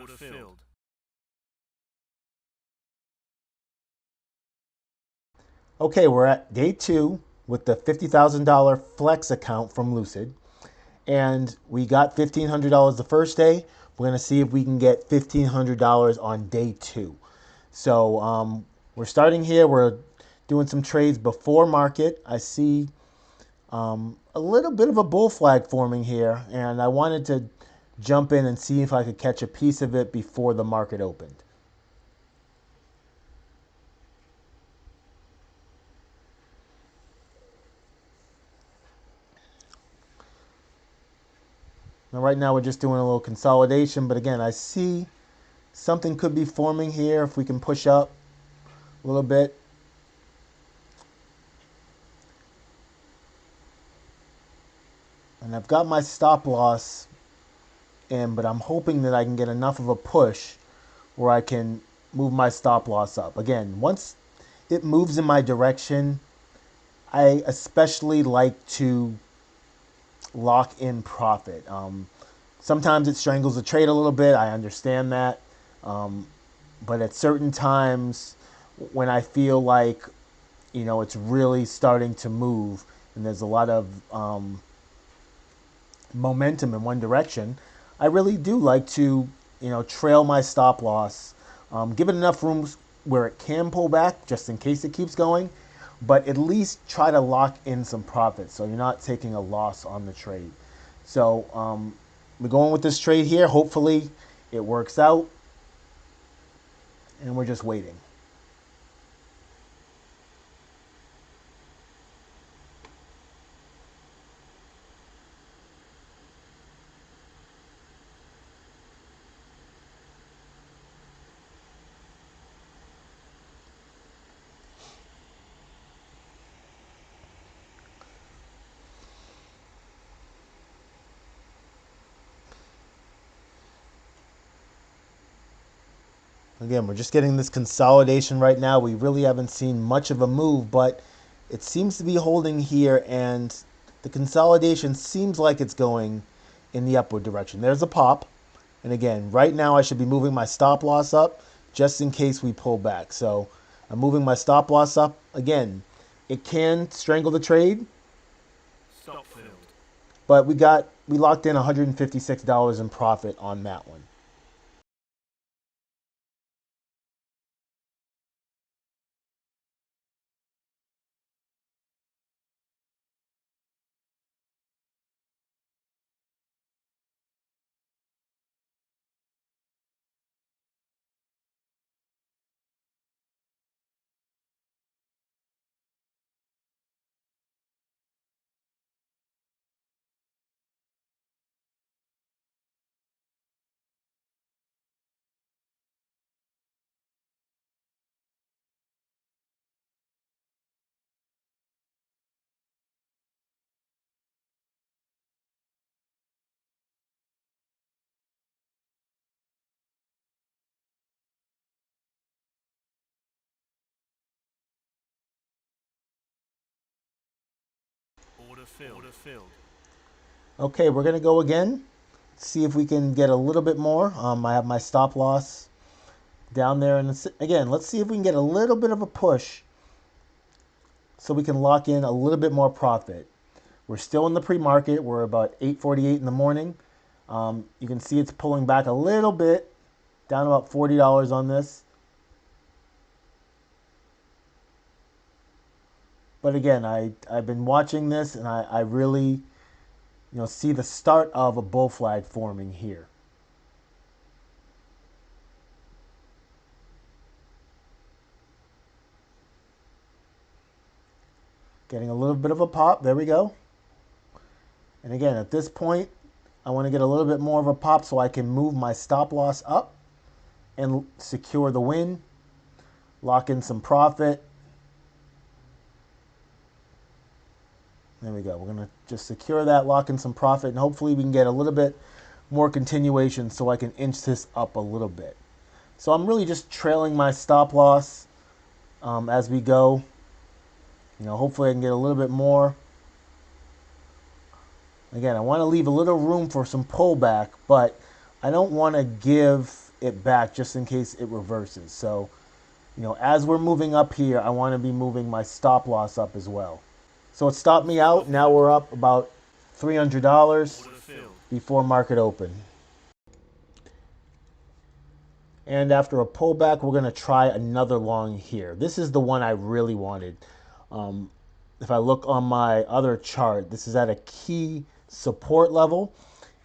filled. Okay, we're at day 2 with the $50,000 Flex account from Lucid. And we got $1,500 the first day. We're going to see if we can get $1,500 on day 2. So we're starting here. We're doing some trades before market. I see a little bit of a bull flag forming here, and I wanted to jump in and see if I could catch a piece of it before the market opened. Now, right now we're just doing a little consolidation, but again, I see something could be forming here if we can push up a little bit. And I've got my stop loss in, but I'm hoping that I can get enough of a push where I can move my stop loss up. Again, once it moves in my direction, I especially like to lock in profit. Sometimes it strangles the trade a little bit. I understand that. But at certain times when I feel like, it's really starting to move and there's a lot of momentum in one direction, I really do like to, trail my stop loss, give it enough room where it can pull back just in case it keeps going, but at least try to lock in some profit so you're not taking a loss on the trade. So we're going with this trade here. Hopefully it works out, and we're just waiting. Again, we're just getting this consolidation right now. We really haven't seen much of a move, but it seems to be holding here, and the consolidation seems like it's going in the upward direction. There's a pop. And again, right now I should be moving my stop loss up just in case we pull back. So I'm moving my stop loss up. Again, it can strangle the trade, Stop filled. but we locked in $156 in profit on that one. Order filled. Okay, we're going to go again. See if we can get a little bit more. I have my stop loss down there. And again, let's see if we can get a little bit of a push so we can lock in a little bit more profit. We're still in the pre-market. We're about 8:48 in the morning. You can see it's pulling back a little bit, down about $40 on this. But again, I've been watching this, and I really, see the start of a bull flag forming here. Getting a little bit of a pop. There we go. And again, at this point, I want to get a little bit more of a pop so I can move my stop loss up and secure the win, lock in some profit. There we go. We're going to just secure that, lock in some profit, and hopefully we can get a little bit more continuation so I can inch this up a little bit. So I'm really just trailing my stop loss as we go. Hopefully I can get a little bit more. Again, I want to leave a little room for some pullback, but I don't want to give it back just in case it reverses. So, as we're moving up here, I want to be moving my stop loss up as well. So it stopped me out. Now we're up about $300 before market open. And after a pullback, we're going to try another long here. This is the one I really wanted. If I look on my other chart, this is at a key support level.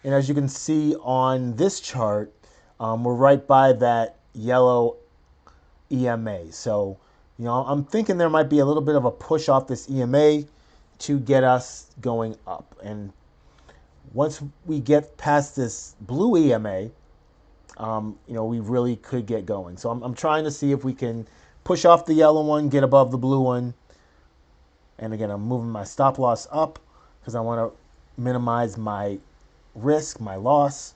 And as you can see on this chart, we're right by that yellow EMA. So, I'm thinking there might be a little bit of a push off this EMA to get us going up. And once we get past this blue EMA, we really could get going. So I'm trying to see if we can push off the yellow one, get above the blue one. And again, I'm moving my stop loss up because I want to minimize my risk, my loss.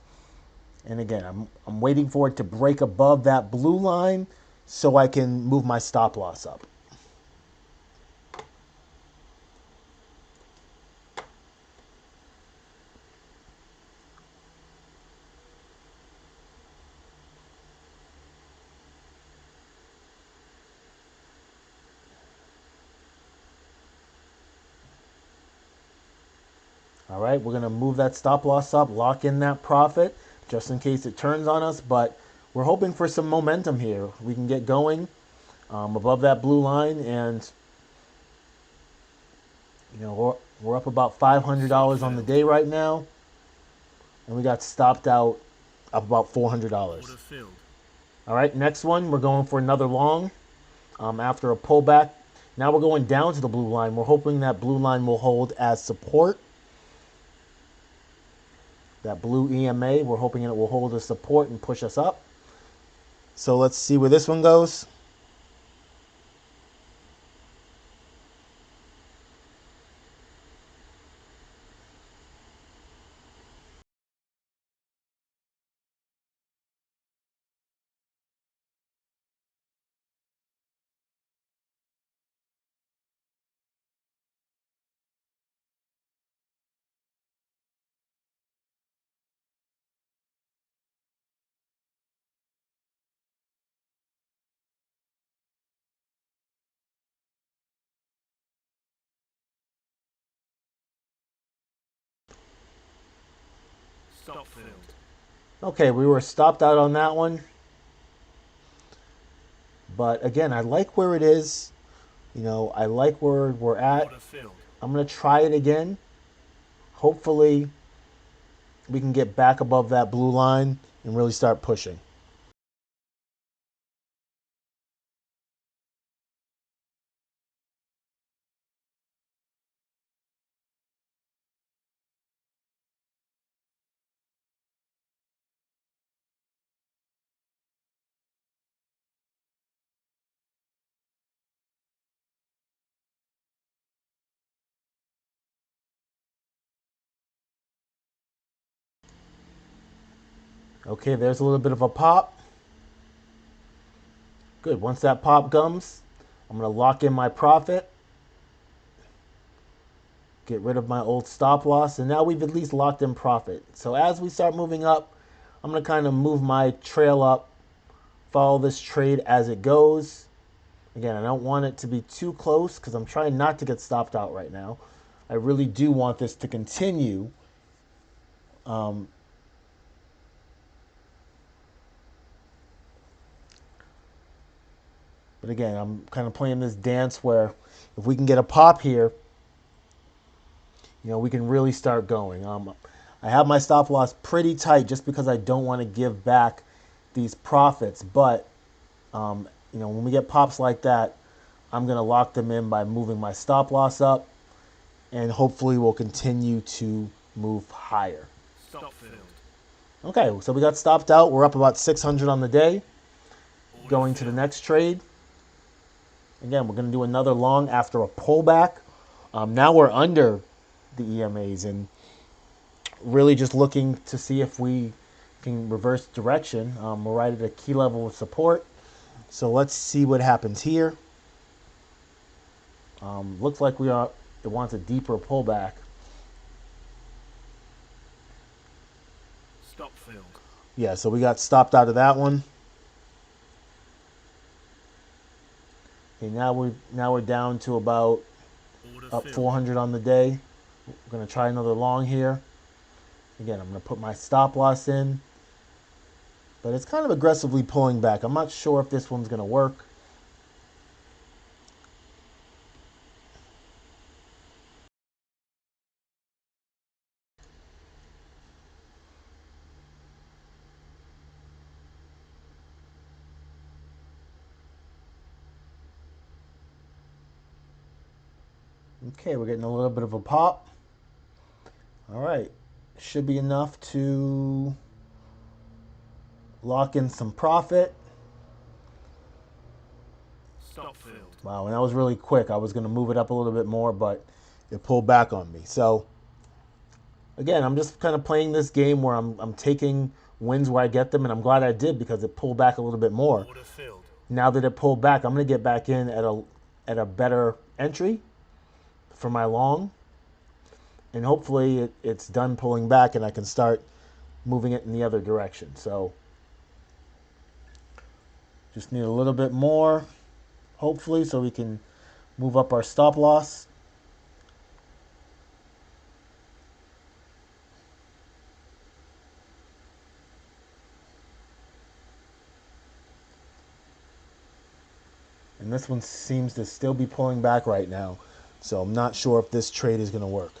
And again, I'm waiting for it to break above that blue line so I can move my stop loss up. All right, we're going to move that stop loss up, lock in that profit just in case it turns on us. But we're hoping for some momentum here. We can get going above that blue line, and we're up about $500 on the day right now, and we got stopped out of about $400. All right, next one, we're going for another long after a pullback. Now we're going down to the blue line. We're hoping that blue line will hold as support. That blue EMA, we're hoping it will hold as support and push us up. So let's see where this one goes. Stop filled. Okay, we were stopped out on that one. But again, I like where it is. I like where we're at. I'm going to try it again. Hopefully, we can get back above that blue line and really start pushing. Okay, there's a little bit of a pop. Good. Once that pop comes, I'm going to lock in my profit. Get rid of my old stop loss. And now we've at least locked in profit. So as we start moving up, I'm going to kind of move my trail up, follow this trade as it goes. Again, I don't want it to be too close because I'm trying not to get stopped out right now. I really do want this to continue. But again, I'm kind of playing this dance where if we can get a pop here, we can really start going. I have my stop loss pretty tight just because I don't want to give back these profits. But, when we get pops like that, I'm going to lock them in by moving my stop loss up, and hopefully we'll continue to move higher. Stop filled. Okay, so we got stopped out. We're up about 600 on the day. Going to the next trade. Again, we're going to do another long after a pullback. Now we're under the EMAs and really just looking to see if we can reverse direction. We're right at a key level of support. So let's see what happens here. Looks like it wants a deeper pullback. Stop filled. Yeah, so we got stopped out of that one. Okay, now we're down to about Order up filled. 400 on the day. We're gonna try another long here. Again, I'm gonna put my stop loss in, but it's kind of aggressively pulling back. I'm not sure if this one's gonna work. Okay, we're getting a little bit of a pop. All right, should be enough to lock in some profit. Stop filled. Wow, and that was really quick. I was going to move it up a little bit more, but it pulled back on me. So, again, I'm just kind of playing this game where I'm taking wins where I get them, and I'm glad I did because it pulled back a little bit more. Order filled. Now that it pulled back, I'm going to get back in at a better entry for my long, and hopefully it's done pulling back and I can start moving it in the other direction. So, just need a little bit more, hopefully, so we can move up our stop loss. And this one seems to still be pulling back right now. So I'm not sure if this trade is going to work.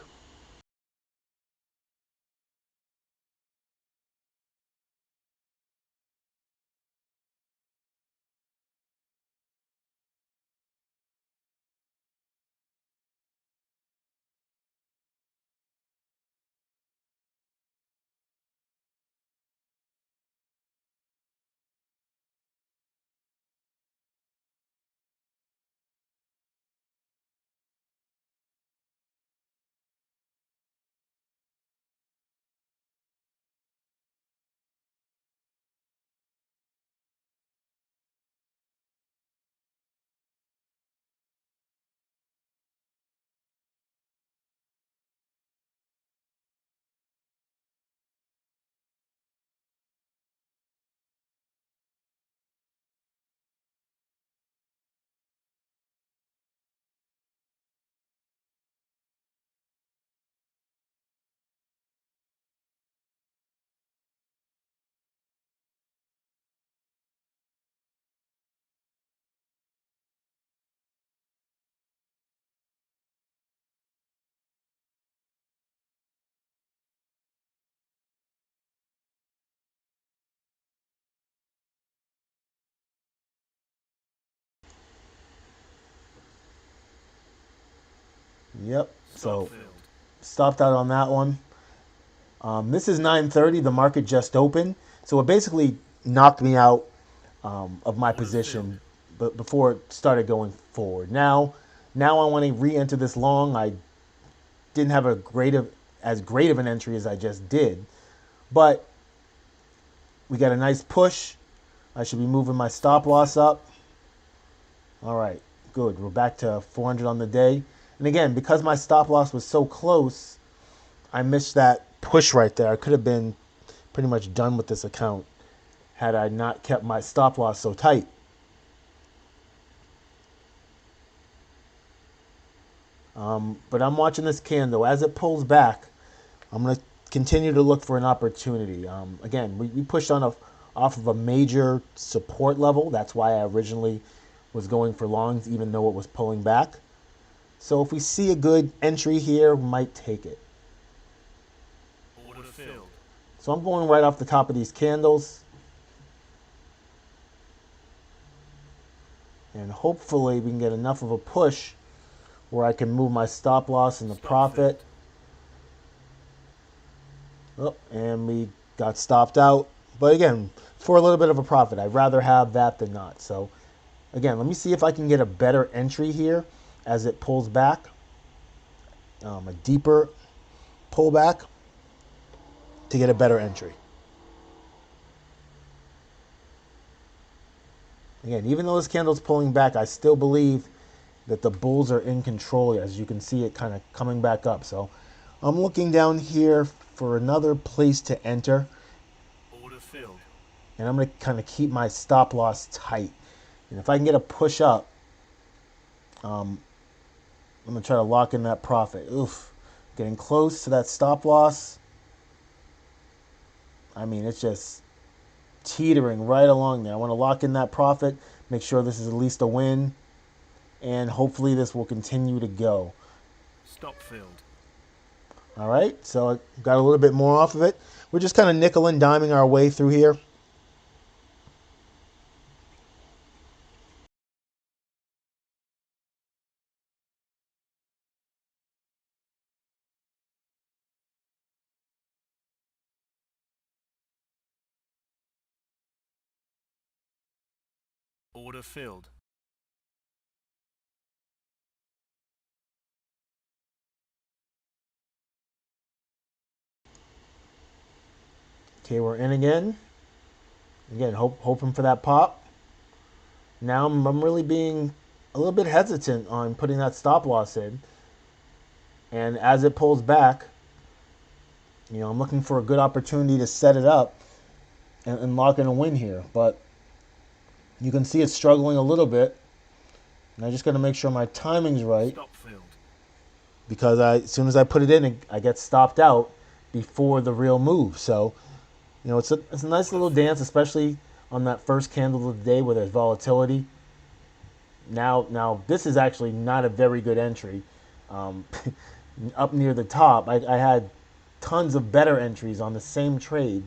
Yep. Stop So filled. stopped out on that one. This is 9:30. The market just opened, so it basically knocked me out of my Order filled. position, but before it started going forward. Now I want to re-enter this long. I didn't have as great of an entry as I just did, but we got a nice push. I should be moving my stop Stop loss filled. up. All right, good. We're back to 400 on the day. And again, because my stop loss was so close, I missed that push right there. I could have been pretty much done with this account had I not kept my stop loss so tight. But I'm watching this candle. As it pulls back, I'm going to continue to look for an opportunity. Again, we pushed off of a major support level. That's why I originally was going for longs, even though it was pulling back. So if we see a good entry here, we might take it. Order filled. So I'm going right off the top of these candles. And hopefully we can get enough of a push where I can move my stop loss and the Stop profit. filled. Oh, and we got stopped out. But again, for a little bit of a profit. I'd rather have that than not. So again, let me see if I can get a better entry here as it pulls back. A deeper pullback to get a better entry. Again, even though this candle's pulling back, I still believe that the bulls are in control. As you can see it kind of coming back up. So I'm looking down here for another place to enter. Order filled. And I'm going to kind of keep my stop loss tight. And if I can get a push up, I'm going to try to lock in that profit. Oof. Getting close to that stop loss. I mean, it's just teetering right along there. I want to lock in that profit, make sure this is at least a win, and hopefully this will continue to go. Stop filled. All right, so I got a little bit more off of it. We're just kind of nickel and diming our way through here. Order filled. Okay, we're in again. Again, hoping for that pop. Now I'm really being a little bit hesitant on putting that stop loss in. And as it pulls back, I'm looking for a good opportunity to set it up and lock in a win here. But you can see it's struggling a little bit. And I just got to make sure my timing's right. Stop filled. Because as soon as I put it in, I get stopped out before the real move. So, it's a nice little dance, especially on that first candle of the day where there's volatility. Now this is actually not a very good entry. Up near the top, I had tons of better entries on the same trade.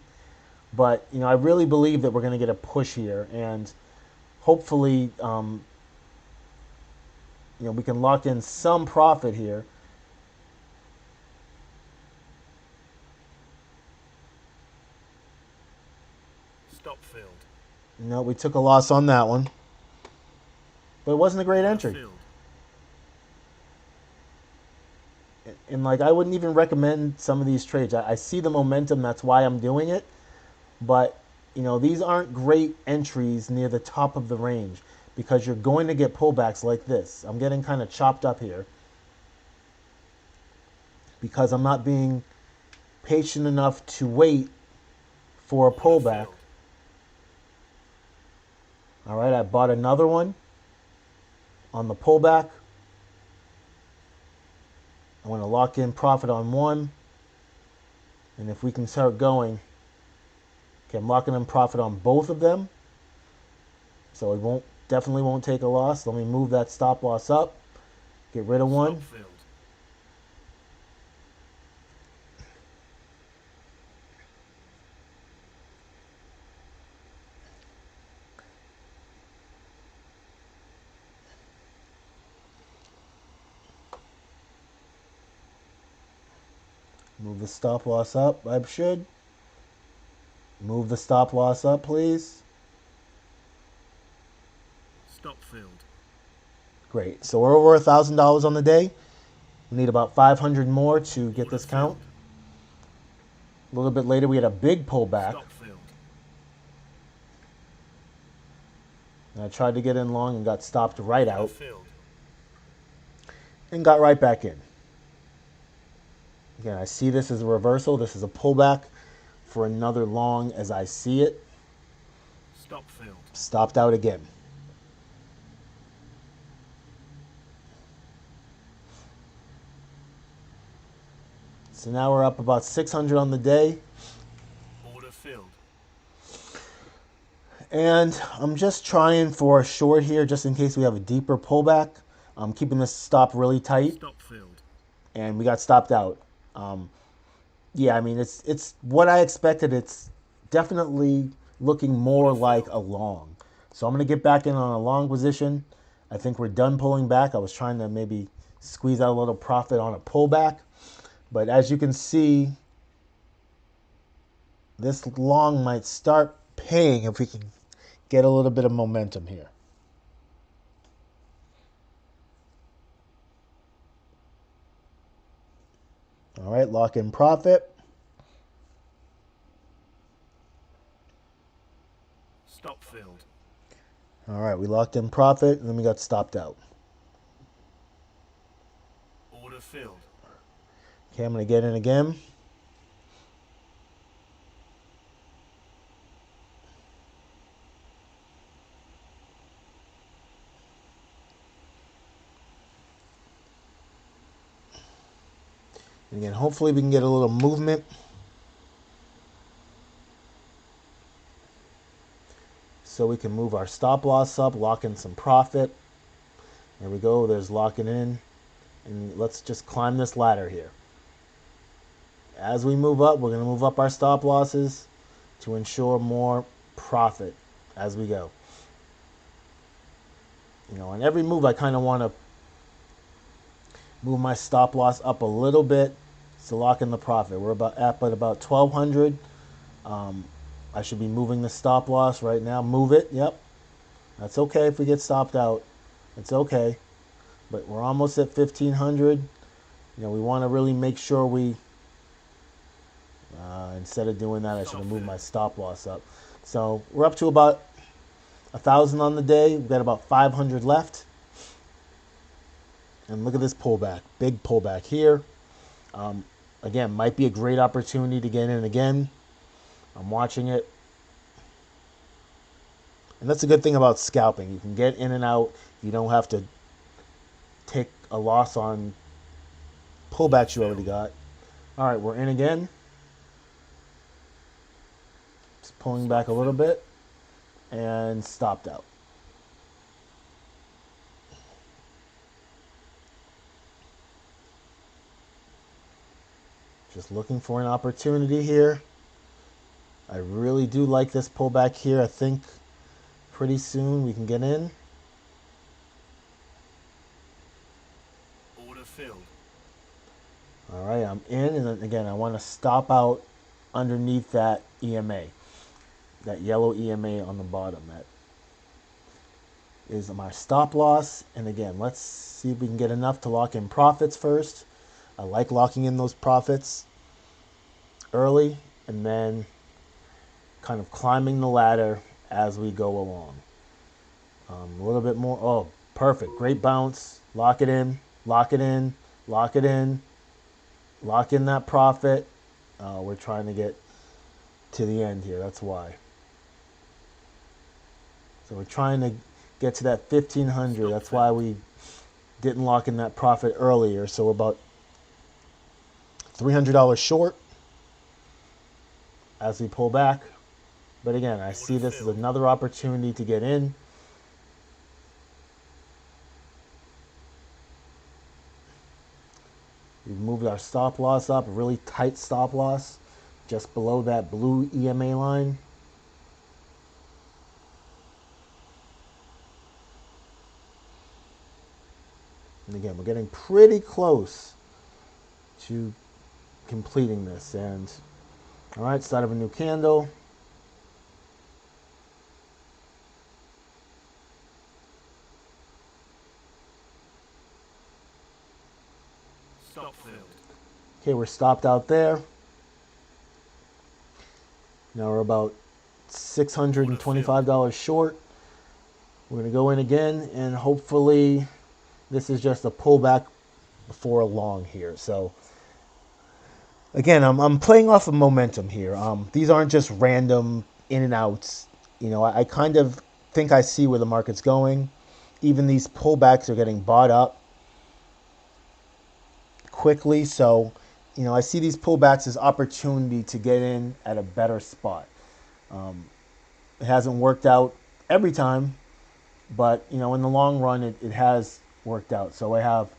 But, I really believe that we're going to get a push here. And hopefully, we can lock in some profit here. Stop filled. No, we took a loss on that one. But it wasn't a great entry. Filled. And I wouldn't even recommend some of these trades. I see the momentum, that's why I'm doing it. But, these aren't great entries near the top of the range because you're going to get pullbacks like this. I'm getting kind of chopped up here because I'm not being patient enough to wait for a pullback. All right, I bought another one on the pullback. I want to lock in profit on one. And if we can start going, okay, I'm locking in profit on both of them. So it definitely won't take a loss. Let me move that stop loss up. Get rid of one. Stop filled. Move the stop loss up, I should. Move the stop loss up, please. Stop filled. Great. So we're over $1,000 on the day. We need about 500 more to get this count. A little bit later, we had a big pullback. Stop filled. And I tried to get in long and got stopped right out. Filled. And got right back in. Again, I see this as a reversal. This is a pullback for another long as I see it. Stop filled. Stopped out again. So now we're up about 600 on the day. Order filled. And I'm just trying for a short here just in case we have a deeper pullback. I'm keeping this stop really tight. Stop filled. And we got stopped out. Yeah, I mean, it's what I expected. It's definitely looking more like a long. So I'm going to get back in on a long position. I think we're done pulling back. I was trying to maybe squeeze out a little profit on a pullback. But as you can see, this long might start paying if we can get a little bit of momentum here. All right, lock in profit. Stop filled. All right, we locked in profit and then we got stopped out. Order filled. Okay, I'm going to get in again. And again, hopefully we can get a little movement. So we can move our stop loss up, lock in some profit. There we go, there's locking in. And let's just climb this ladder here. As we move up, we're going to move up our stop losses to ensure more profit as we go. You know, on every move, I kind of want to move my stop loss up a little bit to lock in the profit. We're about 1,200. I should be moving the stop loss right now. Move it. Yep. That's okay if we get stopped out. It's okay. But we're almost at 1,500. You know, we want to really make sure we, instead of doing that, I should have moved my stop loss up. So we're up to about 1,000 on the day. We've got about 500 left. And look at this pullback. Big pullback here. Again, might be a great opportunity to get in again. I'm watching it. And that's a good thing about scalping. You can get in and out. You don't have to take a loss on pullbacks you already got. All right, we're in again. Just pulling back a little bit. And stopped out. Just looking for an opportunity here. I really do like this pullback here. I think pretty soon we can get in. Order filled. All right, I'm in. And then again, I want to stop out underneath that EMA. That yellow EMA on the bottom. That is my stop loss. And again, let's see if we can get enough to lock in profits first. I like locking in those profits early and then kind of climbing the ladder as we go along. A little bit more. Oh, perfect. Great bounce. Lock it in. Lock it in. Lock it in. Lock in that profit. We're trying to get to the end here. That's why. So we're trying to get to that 1,500. That's why we didn't lock in that profit earlier. So we're about $300 short as we pull back. But again, I see this as another opportunity to get in. We've moved our stop loss up, a really tight stop loss, just below that blue EMA line. And again, we're getting pretty close to completing this. And all right, start of a new candle. Stop filled. Okay, we're stopped out there. Now we're about $625 short. We're going to go in again, and hopefully this is just a pullback before a long here. So again, I'm playing off of momentum here. These aren't just random in and outs. You know, I kind of think I see where the market's going. Even these pullbacks are getting bought up quickly. So, you know, I see these pullbacks as opportunity to get in at a better spot. It hasn't worked out every time, but, you know, in the long run, it has worked out. So I have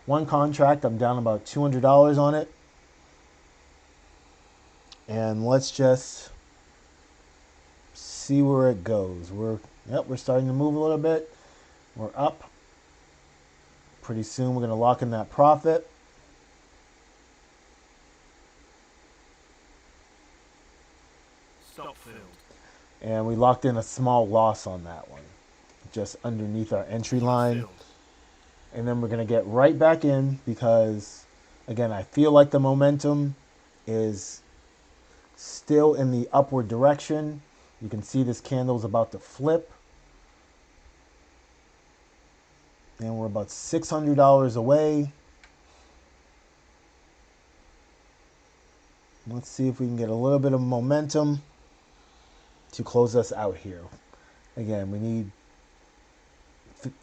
one contract. I'm down about $200 on it. And let's just see where it goes. We're starting to move a little bit. We're up. Pretty soon we're going to lock in that profit. Stop filled. And we locked in a small loss on that one, just underneath our entry line. Filled. And then we're going to get right back in because, again, I feel like the momentum is still in the upward direction. You can see this candle is about to flip. And we're about $600 away. Let's see if we can get a little bit of momentum to close us out here. Again, we need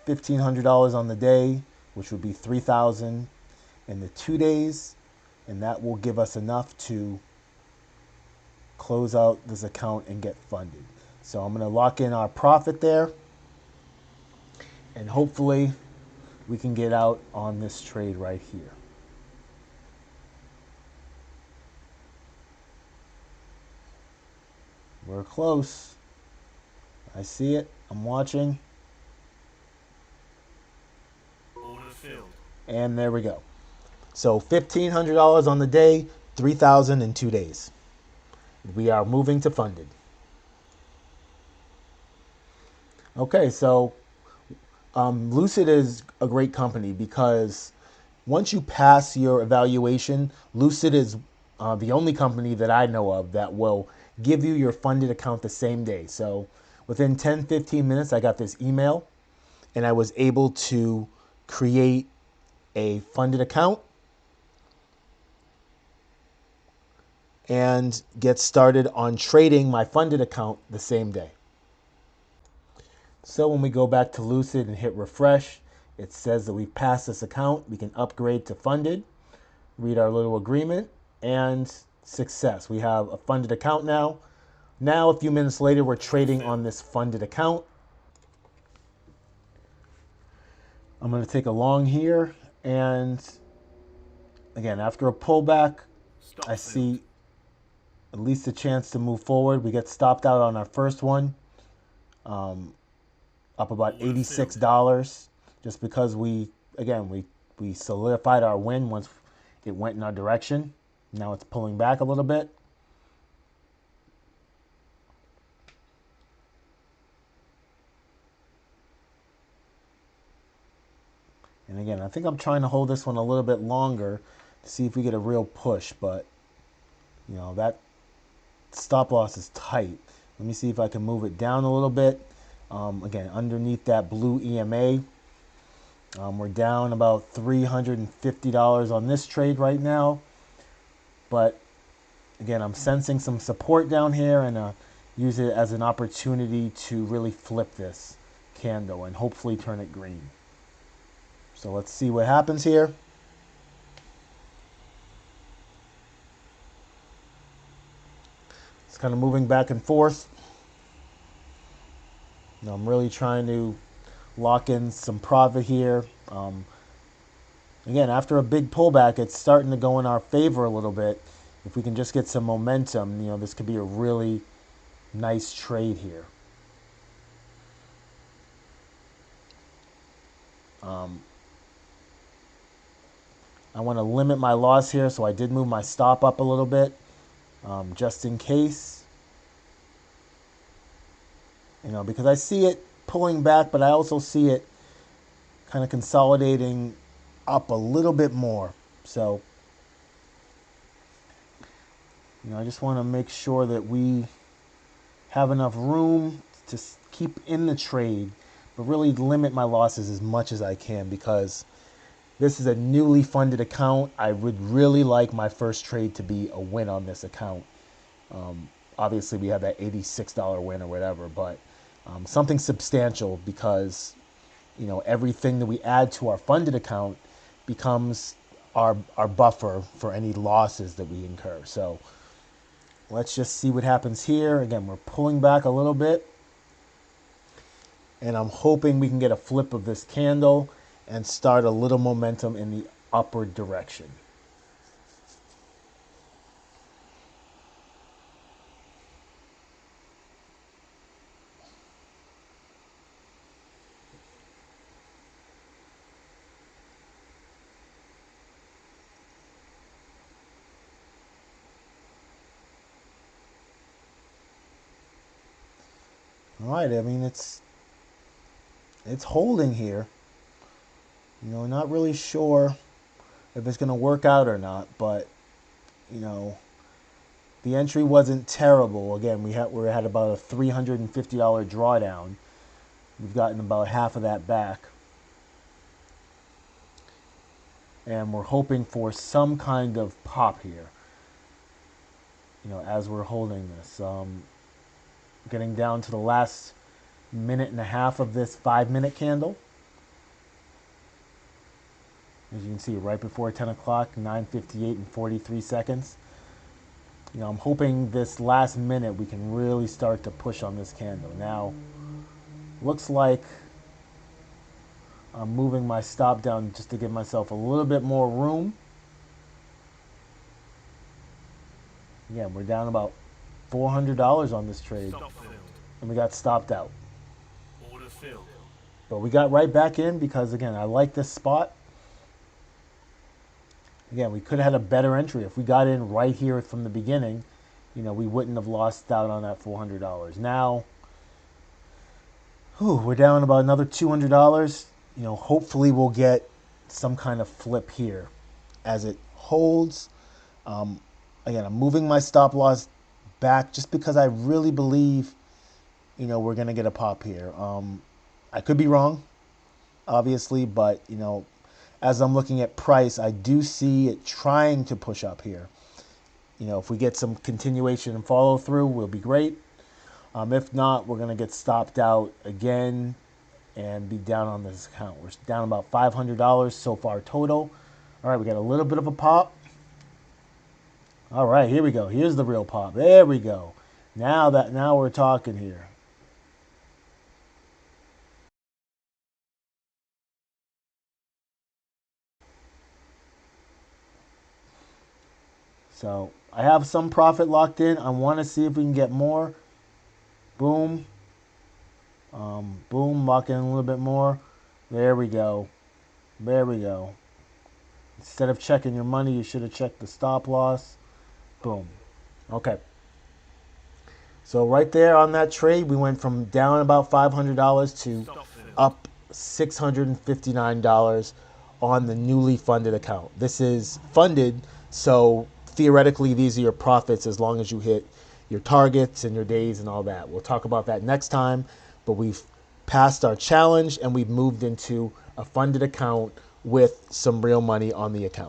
$1,500 on the day, which would be $3,000 in the 2 days. and that will give us enough to close out this account and get funded. So I'm going to lock in our profit there, and hopefully we can get out on this trade right here. We're close. I see it. I'm watching. Order filled. And there we go. So $1,500 on the day, $3,000 in 2 days. We are moving to funded. Okay, so Lucid is a great company because once you pass your evaluation, Lucid is the only company that I know of that will give you your funded account the same day. So within 10-15 minutes, I got this email and I was able to create a funded account and get started on trading my funded account the same day. So when we go back to Lucid and hit refresh, it says that we've passed this account. We can upgrade to funded, read our little agreement, and success. We have a funded account now. Now, a few minutes later, we're trading on this funded account. I'm going to take a long here, and again, after a pullback, I see at least a chance to move forward. We get stopped out on our first one, up about $86, just because we solidified our win once it went in our direction. Now it's pulling back a little bit. And again, I think I'm trying to hold this one a little bit longer to see if we get a real push, but that stop loss is tight. Let me see if I can move it down a little bit. Again, underneath that blue EMA, we're down about $350 on this trade right now. But again, I'm sensing some support down here, and use it as an opportunity to really flip this candle and hopefully turn it green. So let's see what happens here. It's kind of moving back and forth. I'm really trying to lock in some profit here. Again, after a big pullback, it's starting to go in our favor a little bit. If we can just get some momentum, this could be a really nice trade here. I want to limit my loss here, so I did move my stop up a little bit, just in case. Because I see it pulling back, but I also see it kind of consolidating up a little bit more. So, I just want to make sure that we have enough room to keep in the trade, but really limit my losses as much as I can, because this is a newly funded account. I would really like my first trade to be a win on this account. Obviously, we have that $86 win or whatever, but something substantial, because everything that we add to our funded account becomes our buffer for any losses that we incur. So let's just see what happens here. Again, we're pulling back a little bit, and I'm hoping we can get a flip of this candle and start a little momentum in the upward direction. All right, I mean, it's holding here. Not really sure if it's going to work out or not, but the entry wasn't terrible. Again, we had about a $350 drawdown. We've gotten about half of that back, and we're hoping for some kind of pop here. As we're holding this, getting down to the last minute and a half of this 5-minute candle. As you can see, right before 10 o'clock, 9:58 and 43 seconds. I'm hoping this last minute we can really start to push on this candle. Now, looks like I'm moving my stop down just to give myself a little bit more room. Again, we're down about $400 on this trade, and we got stopped out. Order filled. But we got right back in because, again, I like this spot. Again, we could have had a better entry. If we got in right here from the beginning, we wouldn't have lost out on that $400. Now, we're down about another $200. Hopefully we'll get some kind of flip here as it holds. Again, I'm moving my stop loss back just because I really believe, we're going to get a pop here. I could be wrong, obviously, but, as I'm looking at price, I do see it trying to push up here. If we get some continuation and follow through, we'll be great. If not, we're going to get stopped out again and be down on this account. We're down about $500 so far total. All right, we got a little bit of a pop. All right, here we go. Here's the real pop. There we go. Now we're talking here. So I have some profit locked in. I want to see if we can get more. Boom. Boom, lock in a little bit more. There we go. There we go. Instead of checking your money, you should have checked the stop loss. Boom. Okay. So right there on that trade, we went from down about $500 to up $659 on the newly funded account. This is funded, so theoretically these are your profits as long as you hit your targets and your days and all that. We'll talk about that next time, but we've passed our challenge and we've moved into a funded account with some real money on the account.